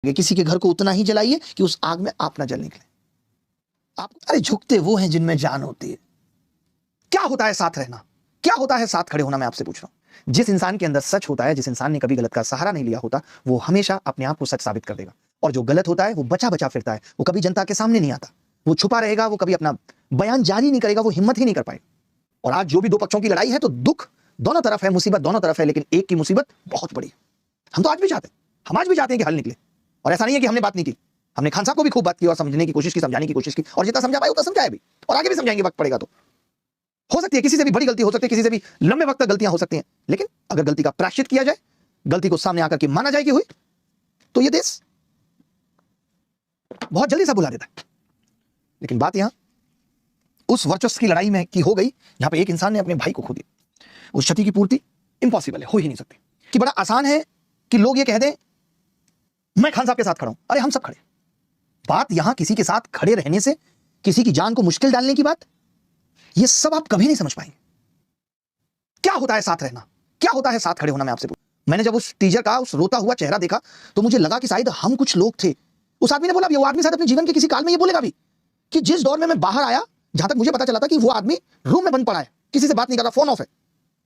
किसी के घर को उतना ही जलाइए कि उस आग में आप ना जल निकले। आप अरे झुकते वो हैं जिनमें जान होती है। क्या होता है साथ रहना, क्या होता है साथ खड़े होना, मैं आपसे पूछ रहा हूं। जिस इंसान के अंदर सच होता है, जिस इंसान ने कभी गलत का सहारा नहीं लिया होता, वो हमेशा अपने आप को सच साबित कर देगा। और जो गलत होता है वो बचा बचा फिरता है, वो कभी जनता के सामने नहीं आता, वो छुपा रहेगा, वो कभी अपना बयान जारी नहीं करेगा, वो हिम्मत ही नहीं कर पाएगा। और आज जो भी दो पक्षों की लड़ाई है, तो दुख दोनों तरफ है, मुसीबत दोनों तरफ है, लेकिन एक की मुसीबत बहुत बड़ी है। हम तो आज भी चाहते हैं, हम आज भी चाहते हैं कि हल निकले। और ऐसा नहीं है कि हमने बात नहीं की, हमने खान साहब को भी खूब बात की और समझने की कोशिश की, समझाने की कोशिश की, और जितना समझा पाए उतना समझाया भी, और आगे भी समझाएंगे, वक्त पड़ेगा तो। हो सकती है किसी से भी बड़ी गलती हो सकती है, किसी से भी लंबे वक्त तक गलतियां हो सकती हैं, लेकिन अगर गलती का प्रायश्चित किया जाए, गलती को सामने आकर के माना जाए कि हुई, तो ये देश बहुत जल्दी सा बुला देता है। लेकिन बात यहां उस वर्चस्व की लड़ाई में की हो गई जहां पे एक इंसान ने अपने भाई को खो दिया। उस क्षति की पूर्ति इम्पॉसिबल है, हो ही नहीं सकती। कि बड़ा आसान है कि लोग ये कह दें मैं खान साहब के साथ खड़ा हूं, अरे हम सब खड़े। बात यहां किसी के साथ खड़े रहने से, किसी की जान को मुश्किल डालने की बात, ये सब आप कभी नहीं समझ पाएंगे। क्या होता है साथ रहना, क्या होता है साथ खड़े होना, मैं आपसे पूछूं। मैंने जब उस टीचर का उस रोता हुआ चेहरा देखा तो मुझे लगा कि शायद हम कुछ लोग थे। उस आदमी ने बोला भी, वो आदमी शायद अपने जीवन के किसी काल में ये बोलेगा भी कि जिस दौर में मैं बाहर आया, जहां तक मुझे पता चला था कि वो आदमी रूम में बंद पड़ा है, किसी से बात नहीं कर रहा, फोन ऑफ है।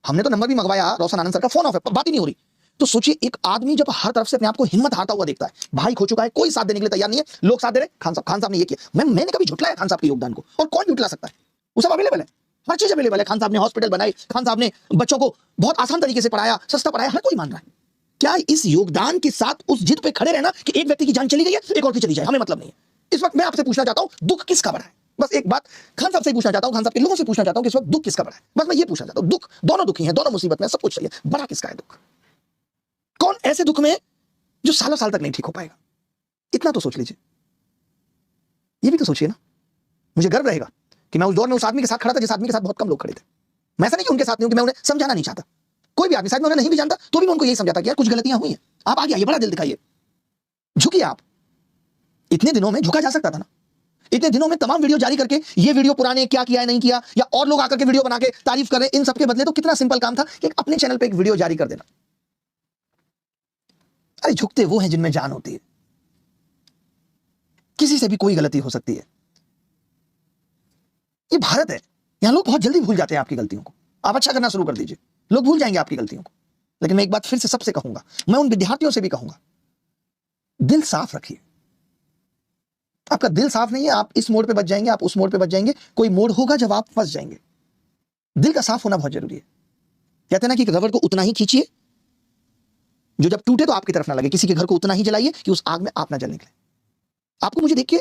हमने तो नंबर भी मंगवाया रोशन आनंद सर का, फोन ऑफ है, बात ही नहीं हो रही। तो सोचिए, एक आदमी जब हर तरफ से अपने आप को हिम्मत हारता हुआ देखता है, भाई खो चुका है, कोई साथ देने के लिए तैयार नहीं है, लोग साथ दे रहे, खान साहब ने ये किया। मैंने कभी झुटलाया खान साहब के योगदान को, और कौन झुटला सकता है? वो सब अवेलेबल है, हर चीज अवेलेबल है। खान साहब ने हॉस्पिटल बनाए, खान साहब ने बच्चों को बहुत आसान तरीके से पढ़ाया, सस्ता पढ़ाया, हर कोई मान रहा है। क्या इस योगदान के साथ उस जिद पे खड़े रहना कि एक व्यक्ति की जान चली गई है, एक और की चली जाए, हमें मतलब नहीं है। इस वक्त मैं आपसे पूछना चाहता हूं, दुख किसका बड़ा है? बस एक बात खान साहब से पूछना चाहता हूं, खान साहब के लोगों से पूछना चाहता हूं कि इस वक्त दुख किसका बड़ा है? बस मैं ये पूछना चाहता हूं। दुख दोनों दुखी हैं, दोनों मुसीबत में, सब कुछ सही है, बड़ा किसका है दुख? कौन ऐसे दुख में जो सालों साल तक नहीं ठीक हो पाएगा? इतना तो सोच लीजिए, ये भी तो सोचिए ना। मुझे गर्व रहेगा कि मैं उस दौर में उस आदमी के साथ खड़ा था जिस आदमी के साथ बहुत कम लोग खड़े थे। मैं ऐसा नहीं कि उनके साथ नहीं हूं कि मैं उन्हें समझाना नहीं चाहता। कोई भी आदमी, शायद मैं उन्हें नहीं भी जानता तो भी मैं उनको यही समझाता कि यार कुछ गलतियां हुई हैं, आप आगे आइए, बड़ा दिल दिखाइए, झुकिए आप। इतने दिनों में झुका जा सकता था ना। इतने दिनों में तमाम वीडियो जारी करके ये वीडियो पुराने क्या किया है नहीं किया, या और लोग आकर के वीडियो बना के तारीफ करें, इन सबके बदले तो कितना सिंपल काम था कि अपने चैनल पे एक वीडियो जारी कर देना। अरे झुकते वो हैं जिनमें जान होती है। किसी से भी कोई गलती हो सकती है। ये भारत है, यहां लोग बहुत जल्दी भूल जाते हैं आपकी गलतियों को। आप अच्छा करना शुरू कर दीजिए, लोग भूल जाएंगे आपकी गलतियों को। लेकिन मैं एक बात फिर से सबसे कहूंगा, मैं उन विद्यार्थियों से भी कहूंगा, दिल साफ रखिए। आपका दिल साफ नहीं है, आप इस मोड़ पे बच जाएंगे, आप उस मोड़ पे बच जाएंगे, कोई मोड़ होगा जब आप फंस जाएंगे। दिल का साफ होना बहुत जरूरी है। कहते हैं ना कि रबड़ को उतना ही खींचिए जो जब टूटे तो आपकी तरफ ना लगे, किसी के घर को उतना ही जलाइए कि उस आग में आप ना जल निकले। आपको मुझे देख के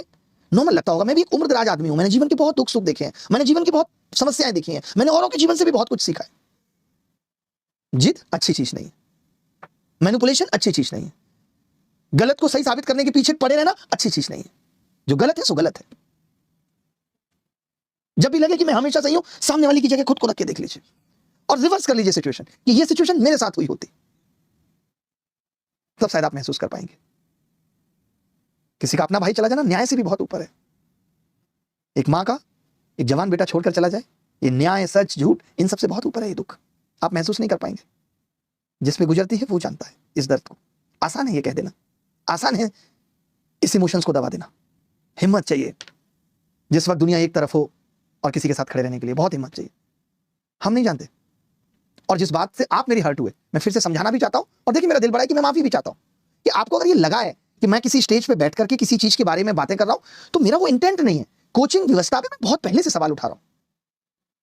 नॉर्मल लगता होगा, मैं भी एक उम्रदराज आदमी हूं, मैंने जीवन के बहुत दुख सुख देखे हैं, मैंने जीवन की बहुत समस्याएं देखी हैं, मैंने औरों के जीवन से भी बहुत कुछ सीखा है। जिद अच्छी चीज नहीं है, मैनिपुलेशन अच्छी चीज नहीं है, गलत को सही साबित करने के पीछे पड़े रहना अच्छी चीज नहीं है। जो गलत है सो गलत है। जब भी लगे कि मैं हमेशा सही हूं, सामने वाली की जगह खुद को रख के देख लीजिए और रिवर्स कर लीजिए सिचुएशन कि ये सिचुएशन मेरे साथ हुई होती, तब शायद आप महसूस कर पाएंगे। किसी का अपना भाई चला जाना न्याय से भी बहुत ऊपर है। एक मां का एक जवान बेटा छोड़कर चला जाए, ये न्याय, सच, झूठ, इन सबसे बहुत ऊपर है ये दुख। आप महसूस नहीं कर पाएंगे। जिस पे गुजरती है वो जानता है इस दर्द को। आसान है ये कह देना, आसान है इस इमोशंस को दबा देना। हिम्मत चाहिए जिस वक्त दुनिया एक तरफ हो और किसी के साथ खड़े रहने के लिए, बहुत हिम्मत चाहिए। हम नहीं जानते, और जिस बात से आप मेरी हर्ट हुए, मैं फिर से समझाना भी चाहता हूं, और देखिए मेरा दिल बड़ा है कि मैं माफी भी चाहता हूं कि आपको अगर ये लगा है कि मैं किसी स्टेज पे बैठ करके किसी चीज के बारे में बातें कर रहा हूं, तो मेरा वो इंटेंट नहीं है। कोचिंग व्यवस्था पे मैं बहुत पहले से सवाल उठा रहा हूं।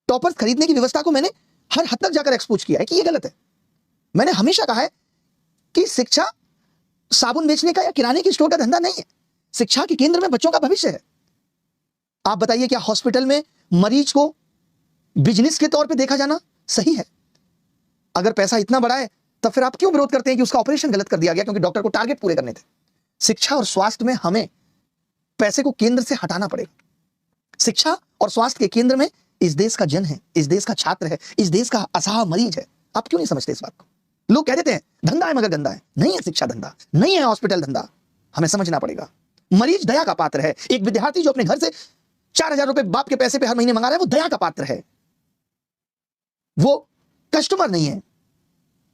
टॉपर्स खरीदने की व्यवस्था को मैंने हर हद तक जाकर एक्सपोज किया है कि ये गलत है। मैंने हमेशा कहा है कि शिक्षा साबुन बेचने का या किराने की स्टोर का धंधा नहीं है। शिक्षा के केंद्र में बच्चों का भविष्य है। आप बताइए, क्या हॉस्पिटल में मरीज को बिजनेस के तौर पे देखा जाना सही है? अगर पैसा इतना बड़ा है तब फिर आप क्यों विरोध करते हैं कि उसका ऑपरेशन गलत कर दिया गया क्योंकि डॉक्टर को टारगेट पूरे करने थे? शिक्षा और स्वास्थ्य में हमें पैसे को केंद्र से हटाना पड़ेगा। शिक्षा और स्वास्थ्य के केंद्र में इस देश का जन है, इस देश का छात्र है, इस देश का असहाय मरीज है। आप क्यों नहीं समझते इस बात को? लोग कह देते हैं धंधा है मगर गंदा है। नहीं है शिक्षा धंधा, नहीं है हॉस्पिटल धंधा। हमें समझना पड़ेगा। मरीज दया का पात्र है। एक विद्यार्थी जो अपने घर से 4,000 रुपए बाप के पैसे पे हर महीने मंगा रहा है, वो दया का पात्र है, वो कस्टमर नहीं है।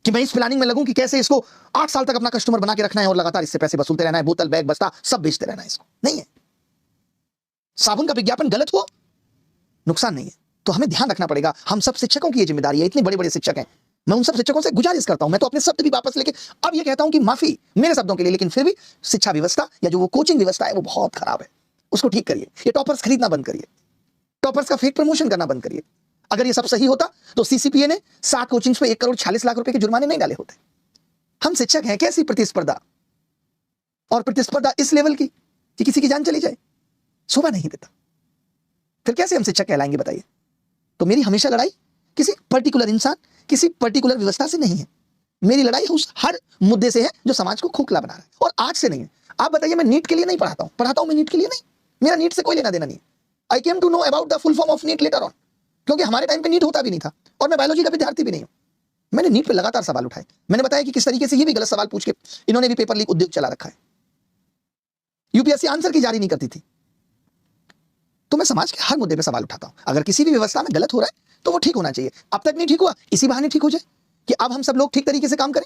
कि मैं इस प्लानिंग में लगूं कि कैसे इसको 8 साल तक अपना कस्टमर बना के रखना है और लगातार इससे पैसे वसूलते रहना है, बोतल बैग बस्ता सब बेचते रहना है। इसको नहीं है। साबुन का विज्ञापन गलत हो नुकसान नहीं है। तो हमें ध्यान रखना पड़ेगा। हम सब शिक्षकों की ये जिम्मेदारी है। इतने बड़े बड़े शिक्षक हैं, मैं उन सब शिक्षकों से गुजारिश करता हूं, मैं तो अपने शब्द भी वापस लेके अब ये कहता हूं कि माफी मेरे शब्दों के लिए, लेकिन फिर भी शिक्षा व्यवस्था या जो वो कोचिंग व्यवस्था है वो बहुत खराब है, उसको ठीक करिए। ये टॉपर्स खरीदना बंद करिए, टॉपर्स का फेक प्रमोशन करना बंद करिए। अगर ये सब सही होता तो सीसीपीए ने 7 कोचिंग्स पे 1 करोड़ 46 लाख रुपए के जुर्माने नहीं डाले होते। हम शिक्षक हैं, कैसी प्रतिस्पर्धा, और प्रतिस्पर्धा इस लेवल की कि किसी की जान चली जाए, शोभा नहीं देता। फिर कैसे हम शिक्षक कहलाएंगे बताइए। तो मेरी हमेशा लड़ाई किसी पर्टिकुलर इंसान, किसी पर्टिकुलर व्यवस्था से नहीं है। मेरी लड़ाई उस हर मुद्दे से है जो समाज को खोखला बना रहा है, और आज से नहीं है। आप बताइए, मैं नीट के लिए नहीं पढ़ाता हूं मैं नीट के लिए नहीं, मेरा नीट से कोई लेना देना नहीं। I came to know about the full form of NEET later on, क्योंकि हमारे टाइम पे नीट होता भी नहीं था और मैं बायोलॉजी का विद्यार्थी भी नहीं हूं। मैंने नीट पे लगातार सवाल उठाए। मैंने बताया कि किस तरीके से ये भी गलत सवाल पूछ के इन्होंने भी पेपर लीक उद्योग चला रखा है। यूपीएससी आंसर की जारी नहीं करती थी। तो मैं समाज के हर मुद्दे पे सवाल उठाता हूं। अगर किसी भी व्यवस्था में गलत हो रहा है तो वो ठीक होना चाहिए। अब तक नहीं ठीक हुआ, इसी बहाने ठीक हो जाए कि अब हम सब लोग ठीक तरीके से काम करें।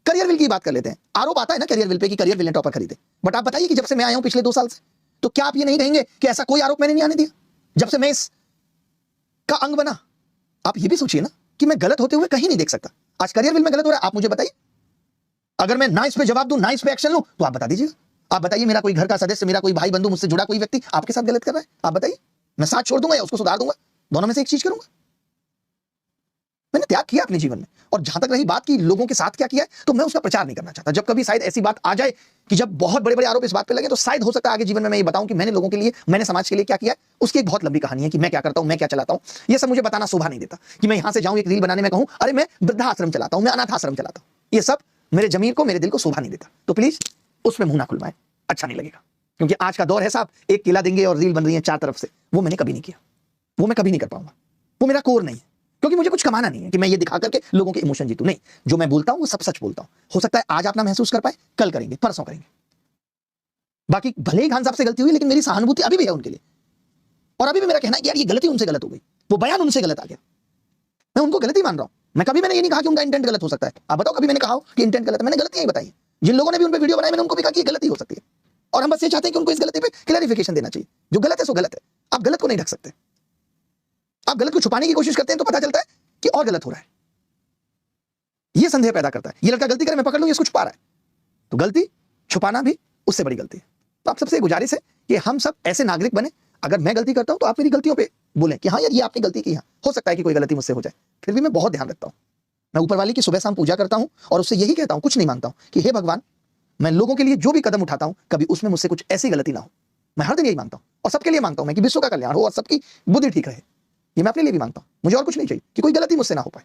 करियर विल की बात कर लेते हैं। आरोप आता है ना करियर विल पे कि करियर विल ने टॉपर खरीदे, बट आप बताइए कि जब से मैं आया हूं पिछले 2 साल से, तो क्या आप ये नहीं कहेंगे कि ऐसा कोई आरोप मैंने नहीं आने दिया जब से मैं इस का अंग बना? आप ये भी सोचिए ना कि मैं गलत होते हुए कहीं नहीं देख सकता। आज करियर विल में गलत हो रहा है, आप मुझे बताइए। अगर मैं ना इस पे जवाब दूं, ना इस पे एक्शन लूं, तो आप बता दीजिएगा। आप बताइए, मेरा कोई घर का सदस्य, मेरा कोई भाई बंधु, मुझसे जुड़ा कोई व्यक्ति आपके साथ गलत कर रहा है, आप बताइए। मैं साथ छोड़ दूंगा या उसको सुधार दूंगा? दोनों में से एक चीज करूंगा। मैंने त्याग किया अपने जीवन में। और जहां तक रही बात कि लोगों के साथ क्या किया है, तो मैं उसका प्रचार नहीं करना चाहता। जब कभी शायद ऐसी बात आ जाए कि जब बहुत बड़े बड़े आरोप इस बात पे लगे, तो शायद हो सकता है आगे जीवन में मैं ये बताऊं कि मैंने लोगों के लिए, मैंने समाज के लिए क्या किया है। उसकी एक बहुत लंबी कहानी है कि मैं क्या करता हूं, मैं क्या चलाता हूं। ये सब मुझे बताना शोभा नहीं देता कि मैं यहां से जाऊं एक रील बनाने में कहूं अरे मैं वृद्धाश्रम चलाता हूं, मैं अनाथ आश्रम चलाता हूं। ये सब मेरे जमीर को, मेरे दिल को शोभा नहीं देता। तो प्लीज उसमें मुंह ना खुलवाएं, अच्छा नहीं लगेगा। क्योंकि आज का दौर है साहब, एक केला देंगे और रील बन रही है 4 तरफ से। वो मैंने कभी नहीं किया, वो मैं कभी नहीं कर पाऊंगा, वो मेरा कोर नहीं है। क्योंकि मुझे कुछ कमाना नहीं है कि मैं ये दिखा करके लोगों के इमोशन जीतूं। नहीं, जो मैं बोलता हूं वो सब सच बोलता हूं। हो सकता है आज आप ना महसूस कर पाए, कल करेंगे, परसों करेंगे। बाकी भले ही खान साहब से गलती हुई, लेकिन मेरी सहानुभूति अभी भी है उनके लिए। और अभी भी मेरा कहना है कि यार ये गलती उनसे गलत हो गई, वो बयान उनसे गलत आ गया, मैं उनको गलती मान रहा हूं। मैं कभी मैंने ये नहीं कहा कि उनका इंटेंट गलत हो सकता है। आप बताओ कभी मैंने कहा कि इंटेंट गलत है? मैंने गलतियां ही बताई। जिन लोगों ने भी उन पर वीडियो बनाई, मैंने उनको भी कहा कि गलती हो सकती है, और हम बस ये चाहते हैं कि उनको इस गलती पे क्लैरिफिकेशन देना चाहिए। जो गलत है सो गलत है, आप गलत को नहीं ढक सकते। आप गलत को छुपाने की कोशिश करते हैं तो पता चलता है कि और गलत हो रहा है। यह संदेह पैदा करता है, ये लड़का गलती करे मैं पकड़ लूं, इसको छुपा रहा है। तो गलती छुपाना भी उससे बड़ी गलती है। तो आप सबसे गुजारिश है कि हम सब ऐसे नागरिक बने, अगर मैं गलती करता हूं तो आप मेरी गलतियों पे बोलें कि हाँ यार ये आपने गलती की है। हो सकता है कि कोई गलती मुझसे हो जाए, फिर भी मैं बहुत ध्यान रखता हूं। मैं ऊपर वाली की सुबह शाम पूजा करता हूं और उससे यही कहता हूं, कुछ नहीं मांगता हूं, कि हे भगवान, मैं लोगों के लिए जो भी कदम उठाता हूं कभी उसमें मुझसे कुछ ऐसी गलती ना हो। मैं हर दिन यही मांगता हूं और सबके लिए मांगता हूं मैं कि विश्व का कल्याण हो और सबकी बुद्धि ठीक रहे। ये मैं अपने लिए भी मांगता हूं। मुझे और कुछ नहीं चाहिए कि कोई गलती मुझसे ना हो पाए।